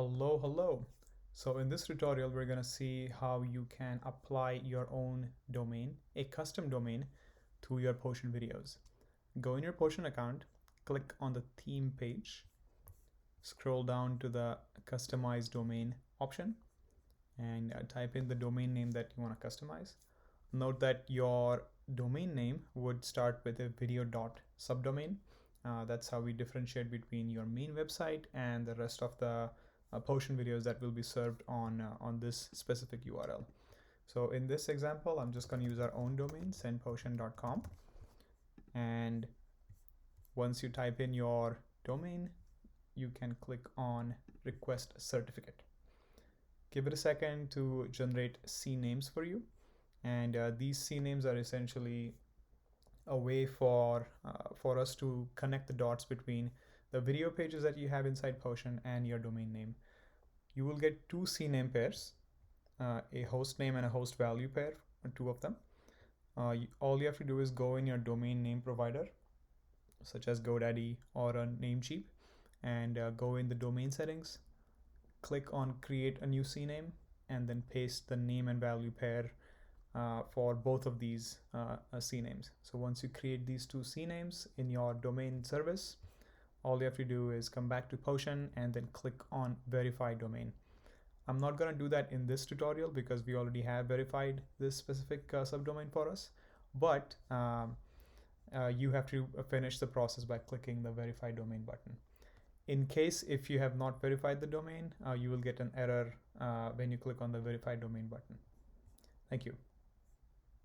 Hello. So in this tutorial, we're going to see how you can apply your own domain, a custom domain, to your Potion videos. Go in your Potion account, click on the theme page, scroll down to the customize domain option, and type in the domain name that you want to customize. Note that your domain name would start with a video.subdomain. That's how we differentiate between your main website and the rest of the Potion videos that will be served on this specific URL. So in this example, I'm just going to use our own domain, sendpotion.com. And once you type in your domain, you can click on request certificate. Give it a second to generate CNAMEs for you. And these CNAMEs are essentially a way for us to connect the dots between the video pages that you have inside Potion and your domain name. You will get two CNAME pairs, a host name and a host value pair, two of them. All you have to do is go in your domain name provider, such as GoDaddy or a Namecheap, and go in the domain settings, click on create a new CNAME, and then paste the name and value pair for both of these CNAMEs. So once you create these two CNAMEs in your domain service, all you have to do is come back to Potion and then click on verify domain. I'm not going to do that in this tutorial because we already have verified this specific subdomain for us, but you have to finish the process by clicking the verify domain button. In case if you have not verified the domain, you will get an error when you click on the verify domain button. Thank you.